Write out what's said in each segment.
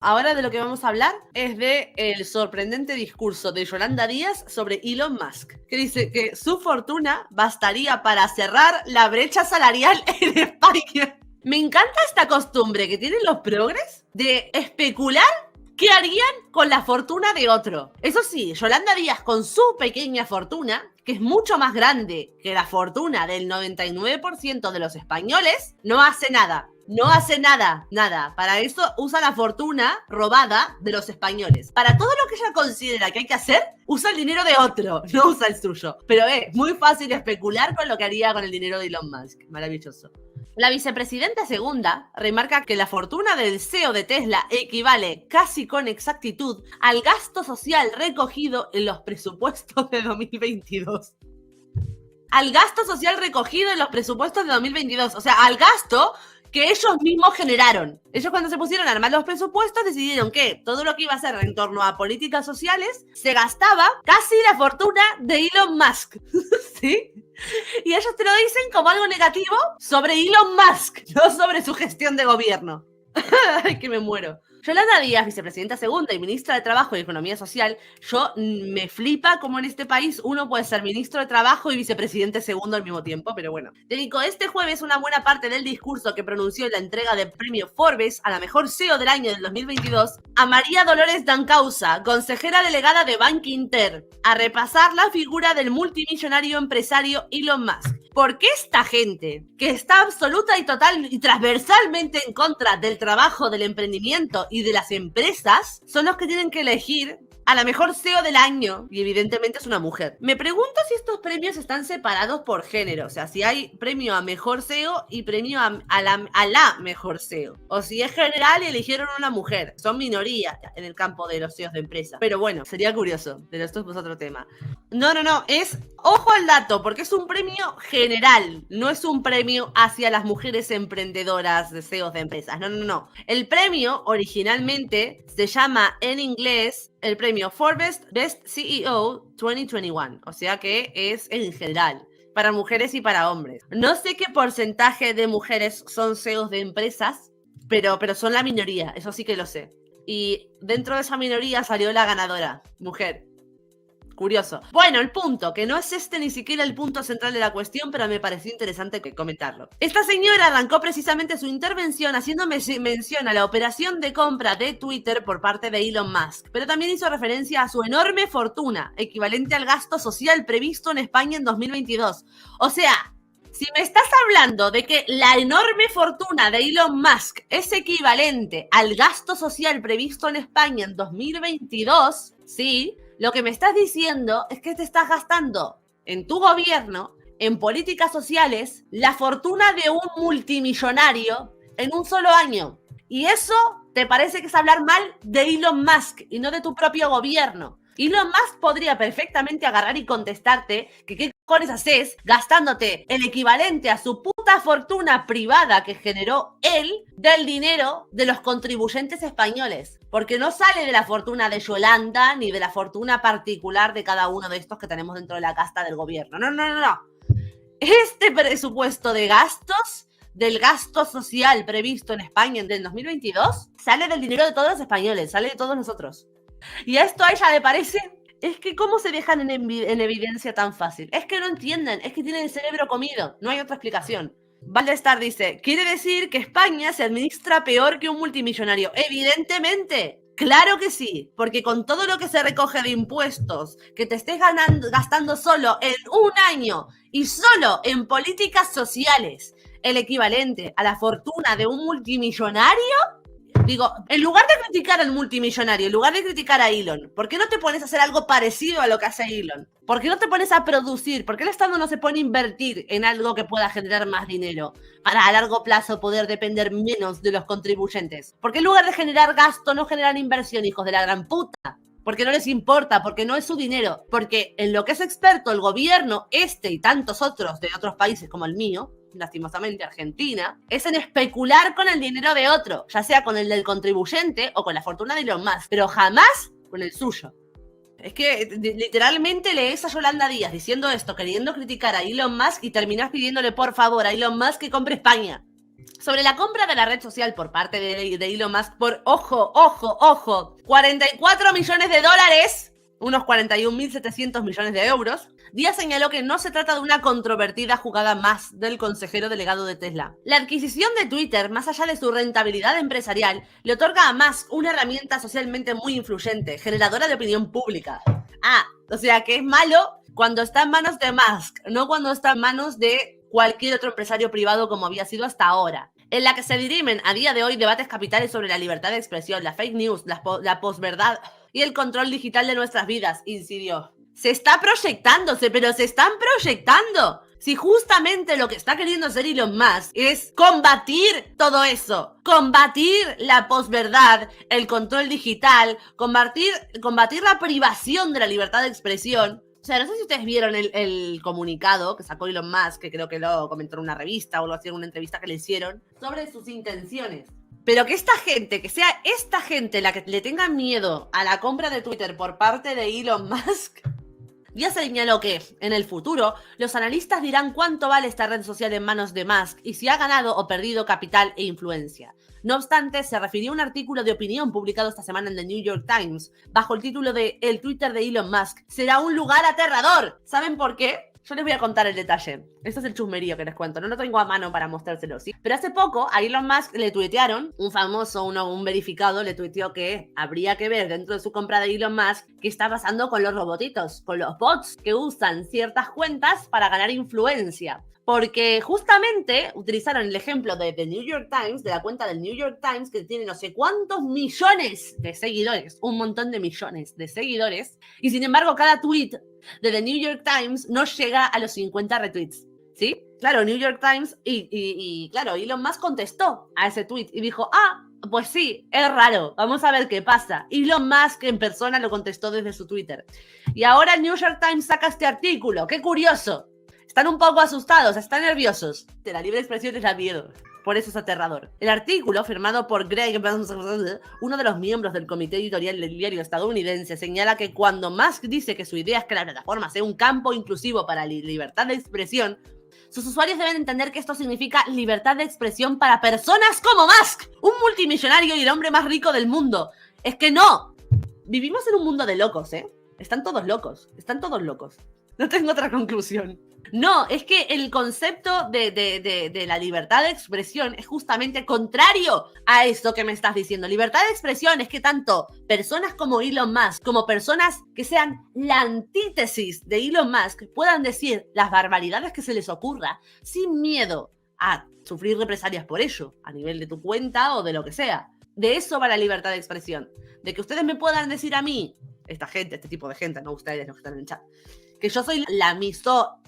ahora de lo que vamos a hablar es de el sorprendente discurso de Yolanda Díaz sobre Elon Musk, que dice que su fortuna bastaría para cerrar la brecha salarial en España. Me encanta esta costumbre que tienen los progres de especular qué harían con la fortuna de otro. Eso sí, Yolanda Díaz con su pequeña fortuna, que es mucho más grande que la fortuna del 99% de los españoles, no hace nada. No hace nada. Para eso usa la fortuna robada de los españoles. Para todo lo que ella considera que hay que hacer, usa el dinero de otro, no usa el suyo. Pero es muy fácil especular con lo que haría con el dinero de Elon Musk. Maravilloso. La vicepresidenta segunda remarca que la fortuna del CEO de Tesla equivale casi con exactitud al gasto social recogido en los presupuestos de 2022. Al gasto social recogido en los presupuestos de 2022. O sea, al gasto que ellos mismos generaron. Ellos cuando se pusieron a armar los presupuestos decidieron que todo lo que iba a hacer en torno a políticas sociales se gastaba casi la fortuna de Elon Musk. ¿Sí? Y ellos te lo dicen como algo negativo sobre Elon Musk, no sobre su gestión de gobierno. Ay, que me muero. Yolanda Díaz, vicepresidenta segunda y ministra de Trabajo y Economía Social, yo me flipa como en este país uno puede ser ministro de Trabajo y vicepresidente segundo al mismo tiempo, pero bueno. Dedicó este jueves una buena parte del discurso que pronunció en la entrega del premio Forbes a la mejor CEO del año del 2022 a María Dolores Dancausa, consejera delegada de Banco Inter, a repasar la figura del multimillonario empresario Elon Musk. ¿Por qué esta gente, que está absoluta y total y transversalmente en contra del trabajo, del emprendimiento y de las empresas, son los que tienen que elegir a la mejor CEO del año? Y evidentemente es una mujer. Me pregunto si estos premios están separados por género. O sea, si hay premio a mejor CEO y premio a la mejor CEO. O si es general y eligieron una mujer. Son minorías en el campo de los CEOs de empresa. Pero bueno, sería curioso. Pero esto es otro tema. No. Es... Ojo al dato, porque es un premio general. No es un premio hacia las mujeres emprendedoras de CEOs de empresas. No. El premio originalmente se llama en inglés el premio Forbes Best CEO 2021. O sea que es en general, para mujeres y para hombres. No sé qué porcentaje de mujeres son CEOs de empresas, pero son la minoría, eso sí que lo sé. Y dentro de esa minoría salió la ganadora, mujer. Curioso. Bueno, el punto, que no es este ni siquiera el punto central de la cuestión, pero me pareció interesante comentarlo. Esta señora arrancó precisamente su intervención haciendo mención a la operación de compra de Twitter por parte de Elon Musk, pero también hizo referencia a su enorme fortuna, equivalente al gasto social previsto en España en 2022. O sea, si me estás hablando de que la enorme fortuna de Elon Musk es equivalente al gasto social previsto en España en 2022, sí, lo que me estás diciendo es que te estás gastando en tu gobierno, en políticas sociales, la fortuna de un multimillonario en un solo año. Y eso te parece que es hablar mal de Elon Musk y no de tu propio gobierno. Elon Musk podría perfectamente agarrar y contestarte que qué cojones haces gastándote el equivalente a su puta fortuna privada que generó él del dinero de los contribuyentes españoles. Porque no sale de la fortuna de Yolanda ni de la fortuna particular de cada uno de estos que tenemos dentro de la casta del gobierno. No. Este presupuesto de gastos, del gasto social previsto en España en el 2022, sale del dinero de todos los españoles, sale de todos nosotros. Y a esto a ella le parece, es que cómo se dejan en evidencia tan fácil. Es que no entienden, es que tienen el cerebro comido, no hay otra explicación. Valdestar dice, quiere decir que España se administra peor que un multimillonario. Evidentemente, claro que sí, porque con todo lo que se recoge de impuestos, que te estés gastando solo en un año y solo en políticas sociales, el equivalente a la fortuna de un multimillonario. Digo, en lugar de criticar al multimillonario, en lugar de criticar a Elon, ¿por qué no te pones a hacer algo parecido a lo que hace Elon? ¿Por qué no te pones a producir? ¿Por qué el Estado no se pone a invertir en algo que pueda generar más dinero para a largo plazo poder depender menos de los contribuyentes? ¿Por qué en lugar de generar gasto no generan inversión, hijos de la gran puta? Porque no les importa, porque no es su dinero, porque en lo que es experto el gobierno, y tantos otros de otros países como el mío, lastimosamente Argentina, es en especular con el dinero de otro, ya sea con el del contribuyente o con la fortuna de Elon Musk, pero jamás con el suyo. Es que literalmente lees a Yolanda Díaz diciendo esto, queriendo criticar a Elon Musk y terminás pidiéndole por favor a Elon Musk que compre España. sobre la compra de la red social por parte de Elon Musk por, ojo, 44 millones de dólares, unos 41.700 millones de euros, Díaz señaló que no se trata de una controvertida jugada más del consejero delegado de Tesla. La adquisición de Twitter, más allá de su rentabilidad empresarial, le otorga a Musk una herramienta socialmente muy influyente, generadora de opinión pública. O sea que es malo cuando está en manos de Musk, no cuando está en manos de cualquier otro empresario privado como había sido hasta ahora, en la que se dirimen a día de hoy debates capitales sobre la libertad de expresión, la fake news, la posverdad y el control digital de nuestras vidas, incidió. Se está proyectándose, pero se están proyectando. Si justamente lo que está queriendo hacer Elon Musk es combatir todo eso, combatir la posverdad, el control digital, combatir la privación de la libertad de expresión. O sea, no sé si ustedes vieron el comunicado que sacó Elon Musk, que creo que lo comentó en una revista o lo hacía en una entrevista que le hicieron, sobre sus intenciones. Pero que sea esta gente la que le tenga miedo a la compra de Twitter por parte de Elon Musk. Ya señaló que, en el futuro, los analistas dirán cuánto vale esta red social en manos de Musk y si ha ganado o perdido capital e influencia. No obstante, se refirió a un artículo de opinión publicado esta semana en The New York Times, bajo el título de "El Twitter de Elon Musk será un lugar aterrador". ¿Saben por qué? Yo les voy a contar el detalle. Esto es el chusmerío que les cuento. No lo tengo a mano para mostrárselo, ¿sí? Pero hace poco a Elon Musk le tuitearon, un famoso, un verificado, le tuiteó que habría que ver dentro de su compra de Elon Musk qué está pasando con los robotitos, con los bots que usan ciertas cuentas para ganar influencia. Porque justamente utilizaron el ejemplo de The New York Times, de la cuenta del New York Times, que tiene no sé cuántos millones de seguidores, un montón de millones de seguidores, y sin embargo cada tweet de The New York Times no llega a los 50 retweets, ¿sí? Claro, New York Times y claro, Elon Musk contestó a ese tweet y dijo, pues sí, es raro, vamos a ver qué pasa. Elon Musk en persona lo contestó desde su Twitter. Y ahora New York Times saca este artículo, qué curioso. Están un poco asustados, están nerviosos. De la libre expresión les da miedo. Por eso es aterrador. El artículo, firmado por Greg, uno de los miembros del comité editorial del diario estadounidense, señala que cuando Musk dice que su idea es que la plataforma sea un campo inclusivo para la libertad de expresión, sus usuarios deben entender que esto significa libertad de expresión para personas como Musk, un multimillonario y el hombre más rico del mundo. Es que no. Vivimos en un mundo de locos, ¿eh? Están todos locos. No tengo otra conclusión. No, es que el concepto de la libertad de expresión es justamente contrario a esto que me estás diciendo. Libertad de expresión es que tanto personas como Elon Musk, como personas que sean la antítesis de Elon Musk, puedan decir las barbaridades que se les ocurra sin miedo a sufrir represalias por ello, a nivel de tu cuenta o de lo que sea. De eso va la libertad de expresión. De que ustedes me puedan decir a mí, este tipo de gente, no ustedes los que están en el chat, que yo soy la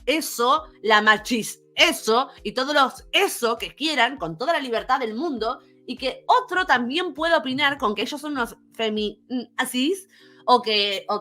eso, la machis eso y todos los eso que quieran con toda la libertad del mundo y que otro también pueda opinar con que ellos son unos feminazis o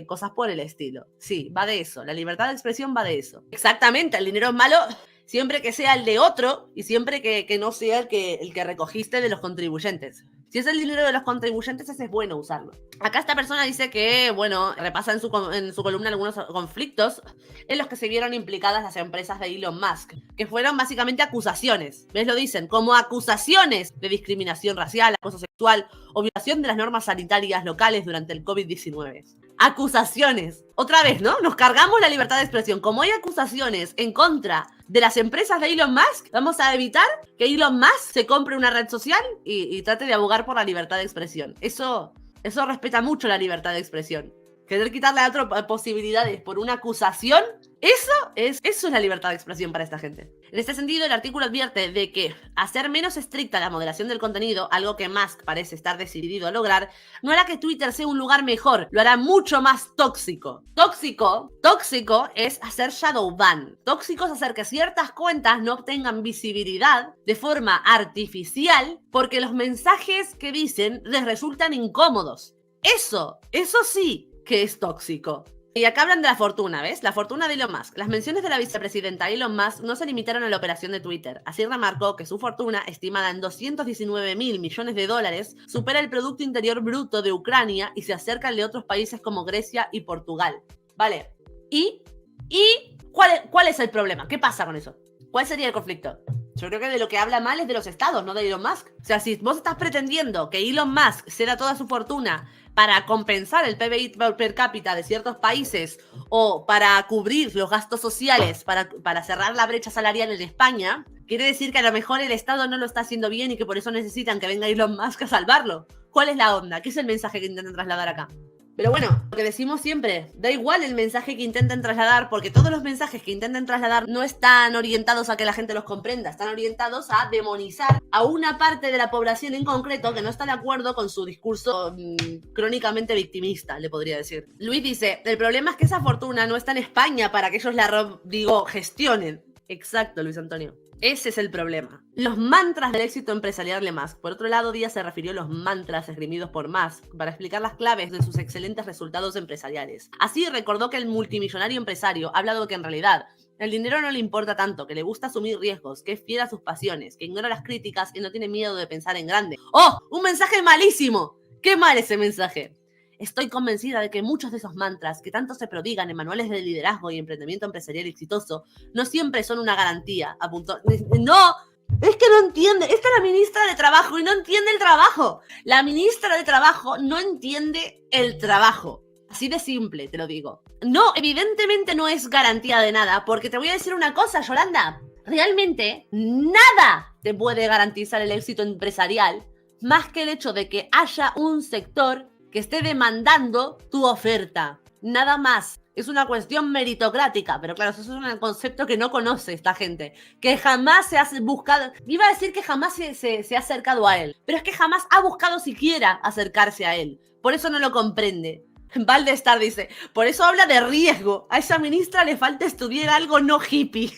cosas por el estilo. Sí, va de eso. La libertad de expresión va de eso. Exactamente, el dinero es malo siempre que sea el de otro y siempre que no sea el que recogiste de los contribuyentes. Si es el dinero de los contribuyentes, ese es bueno usarlo. Acá esta persona dice que, bueno, repasa en su columna algunos conflictos en los que se vieron implicadas las empresas de Elon Musk, que fueron básicamente acusaciones. ¿Ves? Lo dicen, como acusaciones de discriminación racial, acoso sexual o violación de las normas sanitarias locales durante el COVID-19. Acusaciones. Otra vez, ¿no? Nos cargamos la libertad de expresión. Como hay acusaciones en contra de las empresas de Elon Musk, vamos a evitar que Elon Musk se compre una red social y trate de abogar por la libertad de expresión. Eso respeta mucho la libertad de expresión. Querer quitarle a otro posibilidades por una acusación, eso es la libertad de expresión para esta gente. En este sentido, el artículo advierte de que hacer menos estricta la moderación del contenido, algo que Musk parece estar decidido a lograr, no hará que Twitter sea un lugar mejor, lo hará mucho más tóxico. Tóxico es hacer shadow ban. Tóxico es hacer que ciertas cuentas no obtengan visibilidad de forma artificial porque los mensajes que dicen les resultan incómodos. Eso sí que es tóxico. Y acá hablan de la fortuna, ¿ves? La fortuna de Elon Musk. Las menciones de la vicepresidenta Elon Musk no se limitaron a la operación de Twitter. Así remarcó que su fortuna, estimada en 219.000 millones de dólares, supera el Producto Interior Bruto de Ucrania y se acerca al de otros países como Grecia y Portugal. Vale. ¿Y cuál es el problema? ¿Qué pasa con eso? ¿Cuál sería el conflicto? Yo creo que de lo que habla mal es de los estados, no de Elon Musk. O sea, si vos estás pretendiendo que Elon Musk ceda toda su fortuna para compensar el PBI per cápita de ciertos países o para cubrir los gastos sociales, para cerrar la brecha salarial en España, quiere decir que a lo mejor el Estado no lo está haciendo bien y que por eso necesitan que venga Elon Musk a salvarlo. ¿Cuál es la onda? ¿Qué es el mensaje que intentan trasladar acá? Pero bueno, lo que decimos siempre, da igual el mensaje que intenten trasladar, porque todos los mensajes que intenten trasladar no están orientados a que la gente los comprenda, están orientados a demonizar a una parte de la población en concreto que no está de acuerdo con su discurso crónicamente victimista, le podría decir. Luis dice, el problema es que esa fortuna no está en España para que ellos la, gestionen. Exacto, Luis Antonio. Ese es el problema. Los mantras del éxito empresarial de Musk. Por otro lado, Díaz se refirió a los mantras esgrimidos por Musk para explicar las claves de sus excelentes resultados empresariales. Así recordó que el multimillonario empresario ha hablado que en realidad el dinero no le importa tanto, que le gusta asumir riesgos, que es fiel a sus pasiones, que ignora las críticas y no tiene miedo de pensar en grande. ¡Oh! ¡Un mensaje malísimo! ¡Qué mal ese mensaje! Estoy convencida de que muchos de esos mantras que tanto se prodigan en manuales de liderazgo y emprendimiento empresarial exitoso no siempre son una garantía, apuntó. ¡No! Es que no entiende. Esta es la ministra de Trabajo y no entiende el trabajo. La ministra de Trabajo no entiende el trabajo. Así de simple, te lo digo. No, evidentemente no es garantía de nada, porque te voy a decir una cosa, Yolanda. Realmente nada te puede garantizar el éxito empresarial más que el hecho de que haya un sector que esté demandando tu oferta. Nada más. Es una cuestión meritocrática, pero claro, eso es un concepto que no conoce esta gente, que jamás se ha buscado, iba a decir que jamás se ha acercado a él, pero es que jamás ha buscado siquiera acercarse a él, por eso no lo comprende. Valdestar dice, por eso habla de riesgo, a esa ministra le falta estudiar algo no hippie.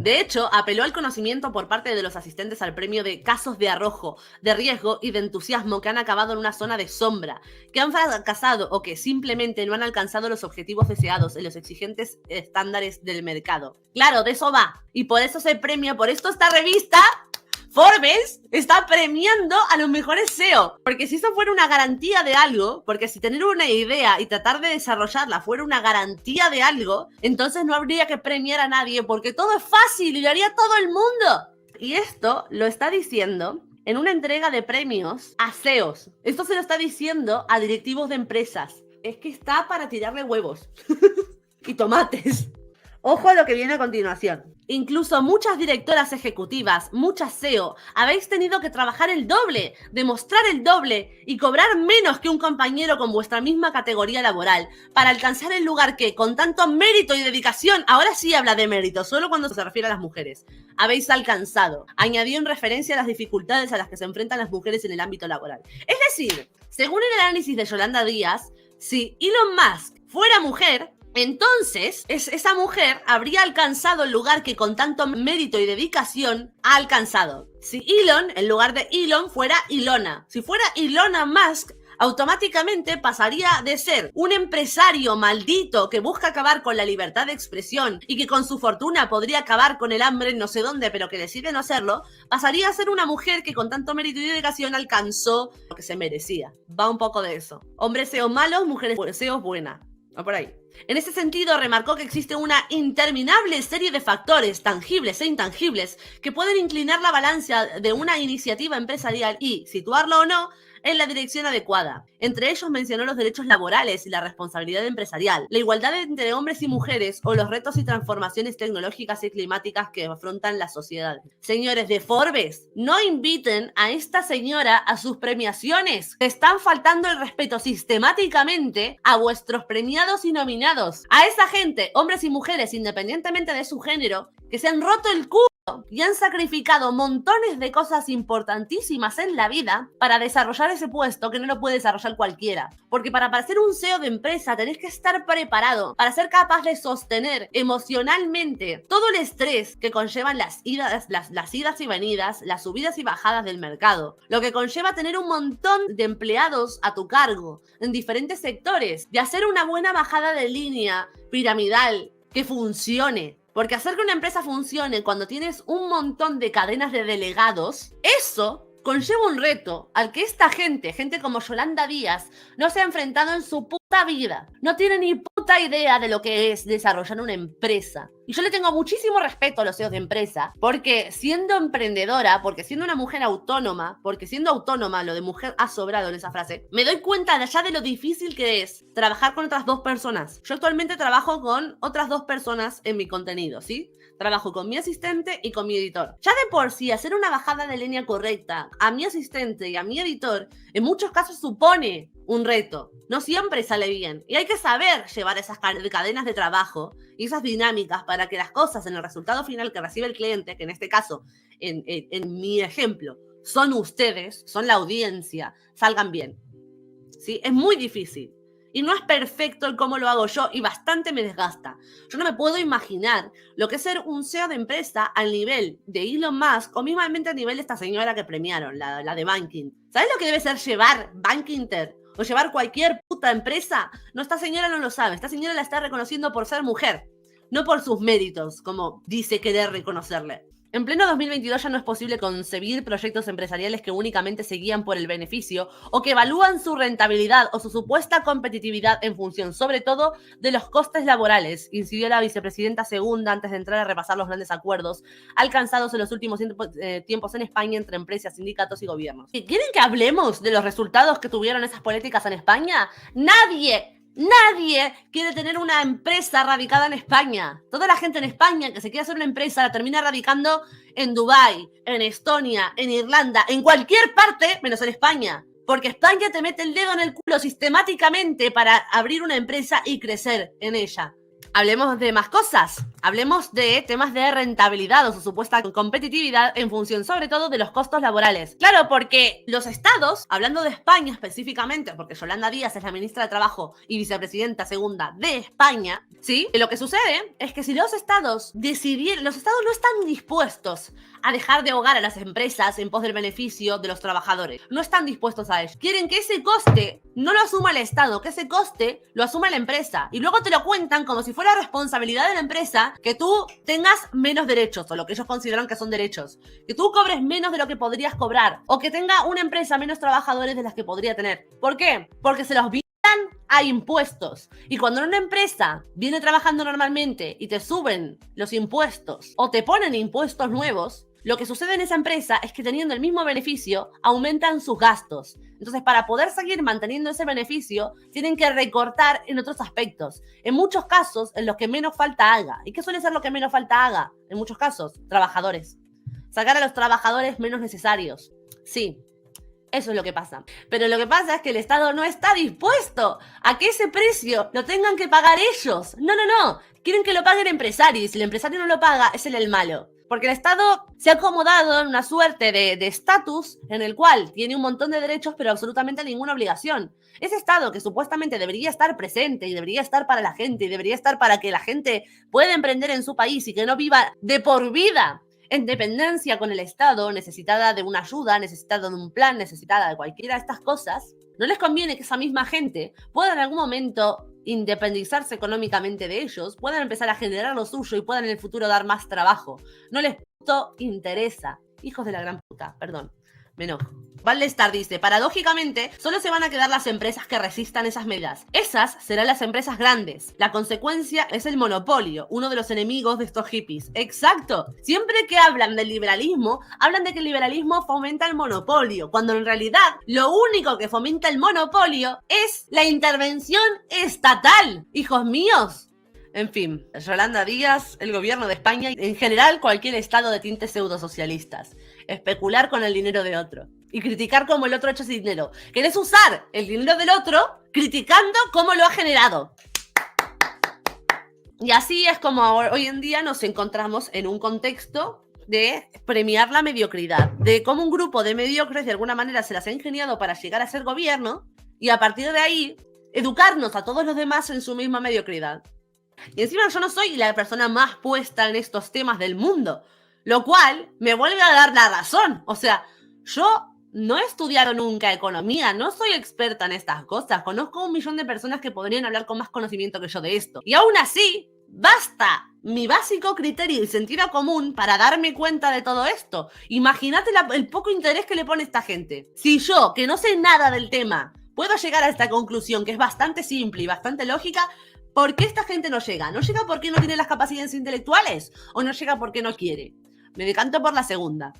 De hecho, apeló al conocimiento por parte de los asistentes al premio de casos de arrojo, de riesgo y de entusiasmo que han acabado en una zona de sombra, que han fracasado o que simplemente no han alcanzado los objetivos deseados en los exigentes estándares del mercado. Claro, de eso va. Y por eso se premia, por esto esta revista Forbes está premiando a los mejores SEO, porque si eso fuera una garantía de algo, porque si tener una idea y tratar de desarrollarla fuera una garantía de algo, entonces no habría que premiar a nadie, porque todo es fácil y lo haría todo el mundo. Y esto lo está diciendo en una entrega de premios a SEOs. Esto se lo está diciendo a directivos de empresas. Es que está para tirarle huevos y tomates. Ojo a lo que viene a continuación. Incluso muchas directoras ejecutivas, muchas SEO, habéis tenido que trabajar el doble, demostrar el doble y cobrar menos que un compañero con vuestra misma categoría laboral para alcanzar el lugar que, con tanto mérito y dedicación, ahora sí habla de mérito, solo cuando se refiere a las mujeres, habéis alcanzado. Añadió en referencia a las dificultades a las que se enfrentan las mujeres en el ámbito laboral. Es decir, según el análisis de Yolanda Díaz, si Elon Musk fuera mujer, entonces, esa mujer habría alcanzado el lugar que con tanto mérito y dedicación ha alcanzado. Si Elon, en lugar de Elon, fuera Ilona. Si fuera Ilona Musk, automáticamente pasaría de ser un empresario maldito que busca acabar con la libertad de expresión y que con su fortuna podría acabar con el hambre en no sé dónde, pero que decide no hacerlo, pasaría a ser una mujer que con tanto mérito y dedicación alcanzó lo que se merecía. Va un poco de eso. Hombres SEO malos, mujeres SEO buenas. Va por ahí. En ese sentido, remarcó que existe una interminable serie de factores tangibles e intangibles que pueden inclinar la balanza de una iniciativa empresarial y, situarlo o no, en la dirección adecuada. Entre ellos mencionó los derechos laborales y la responsabilidad empresarial, la igualdad entre hombres y mujeres o los retos y transformaciones tecnológicas y climáticas que afrontan las sociedades. Señores de Forbes, no inviten a esta señora a sus premiaciones. Están faltando el respeto sistemáticamente a vuestros premiados y nominados. A esa gente, hombres y mujeres, independientemente de su género, que se han roto el culo y han sacrificado montones de cosas importantísimas en la vida para desarrollar ese puesto que no lo puede desarrollar cualquiera. Porque para ser un CEO de empresa tenés que estar preparado para ser capaz de sostener emocionalmente todo el estrés que conllevan las idas y venidas, las subidas y bajadas del mercado. Lo que conlleva tener un montón de empleados a tu cargo en diferentes sectores, de hacer una buena bajada de línea piramidal que funcione. Porque hacer que una empresa funcione cuando tienes un montón de cadenas de delegados, eso conlleva un reto al que esta gente como Yolanda Díaz, no se ha enfrentado en su puta puta vida. No tiene ni puta idea de lo que es desarrollar una empresa. Y yo le tengo muchísimo respeto a los CEOs de empresa, porque siendo emprendedora, porque siendo una mujer autónoma, porque siendo autónoma, lo de mujer ha sobrado en esa frase, me doy cuenta de allá de lo difícil que es trabajar con otras dos personas. Yo actualmente trabajo con otras dos personas en mi contenido, ¿sí? Trabajo con mi asistente y con mi editor. Ya de por sí, hacer una bajada de línea correcta a mi asistente y a mi editor, en muchos casos supone un reto. No siempre sale bien. Y hay que saber llevar esas cadenas de trabajo y esas dinámicas para que las cosas en el resultado final que recibe el cliente, que en este caso, en mi ejemplo, son ustedes, son la audiencia, salgan bien. ¿Sí? Es muy difícil. Y no es perfecto el cómo lo hago yo y bastante me desgasta. Yo no me puedo imaginar lo que es ser un CEO de empresa al nivel de Elon Musk o mismamente a nivel de esta señora que premiaron, la de Banking. ¿Sabes lo que debe ser llevar Bankinter o llevar cualquier puta empresa? No, esta señora no lo sabe. Esta señora la está reconociendo por ser mujer, no por sus méritos, como dice querer reconocerle. En pleno 2022 ya no es posible concebir proyectos empresariales que únicamente se guían por el beneficio o que evalúan su rentabilidad o su supuesta competitividad en función, sobre todo, de los costes laborales, incidió la vicepresidenta segunda antes de entrar a repasar los grandes acuerdos alcanzados en los últimos tiempos en España entre empresas, sindicatos y gobiernos. ¿Quieren que hablemos de los resultados que tuvieron esas políticas en España? Nadie quiere tener una empresa radicada en España. Toda la gente en España que se quiere hacer una empresa la termina radicando en Dubái, en Estonia, en Irlanda, en cualquier parte menos en España. Porque España te mete el dedo en el culo sistemáticamente para abrir una empresa y crecer en ella. Hablemos de más cosas. Hablemos de temas de rentabilidad o su supuesta competitividad en función sobre todo de los costos laborales. Claro, porque los estados, hablando de España específicamente, porque Yolanda Díaz es la ministra de Trabajo y vicepresidenta segunda de España, ¿sí? Lo que sucede es que si los estados decidieran, los estados no están dispuestos a dejar de ahogar a las empresas en pos del beneficio de los trabajadores. No están dispuestos a ello. Quieren que ese coste no lo asuma el estado, que ese coste lo asuma la empresa. Y luego te lo cuentan como si fuera responsabilidad de la empresa que tú tengas menos derechos, o lo que ellos consideran que son derechos. Que tú cobres menos de lo que podrías cobrar, o que tenga una empresa menos trabajadores de las que podría tener. ¿Por qué? Porque se los a impuestos. Y cuando una empresa viene trabajando normalmente y te suben los impuestos o te ponen impuestos nuevos, lo que sucede en esa empresa es que teniendo el mismo beneficio, aumentan sus gastos. Entonces, para poder seguir manteniendo ese beneficio, tienen que recortar en otros aspectos. En muchos casos, en los que menos falta haga. ¿Y qué suele ser lo que menos falta haga? En muchos casos, trabajadores. Sacar a los trabajadores menos necesarios. Sí. Eso es lo que pasa. Pero lo que pasa es que el Estado no está dispuesto a que ese precio lo tengan que pagar ellos. No. Quieren que lo pague el empresario. Y si el empresario no lo paga, es el malo. Porque el Estado se ha acomodado en una suerte de estatus en el cual tiene un montón de derechos, pero absolutamente ninguna obligación. Ese Estado que supuestamente debería estar presente y debería estar para la gente y debería estar para que la gente pueda emprender en su país y que no viva de por vida en dependencia con el Estado, necesitada de una ayuda, necesitada de un plan, necesitada de cualquiera de estas cosas, no les conviene que esa misma gente pueda en algún momento independizarse económicamente de ellos, puedan empezar a generar lo suyo y puedan en el futuro dar más trabajo. No les interesa. Hijos de la gran puta, perdón, me enojo. Valdestar dice, paradójicamente, solo se van a quedar las empresas que resistan esas medidas. Esas serán las empresas grandes. La consecuencia es el monopolio, uno de los enemigos de estos hippies. Exacto. Siempre que hablan del liberalismo, hablan de que el liberalismo fomenta el monopolio, cuando en realidad lo único que fomenta el monopolio es la intervención estatal. Hijos míos. En fin, Yolanda Díaz, el gobierno de España y en general cualquier estado de tintes pseudosocialistas. Especular con el dinero de otro. Y criticar cómo el otro ha hecho ese dinero. ¿Querés usar el dinero del otro criticando cómo lo ha generado? Y así es como hoy en día nos encontramos en un contexto de premiar la mediocridad. De cómo un grupo de mediocres de alguna manera se las ha ingeniado para llegar a ser gobierno y a partir de ahí educarnos a todos los demás en su misma mediocridad. Y encima yo no soy la persona más puesta en estos temas del mundo, lo cual me vuelve a dar la razón. O sea, yo no he estudiado nunca economía, no soy experta en estas cosas, conozco 1 millón de personas que podrían hablar con más conocimiento que yo de esto. Y aún así, basta mi básico criterio y sentido común para darme cuenta de todo esto. Imagínate el poco interés que le pone esta gente. Si yo, que no sé nada del tema, puedo llegar a esta conclusión que es bastante simple y bastante lógica. ¿Por qué esta gente no llega? ¿No llega porque no tiene las capacidades intelectuales? ¿O no llega porque no quiere? Me decanto por la segunda.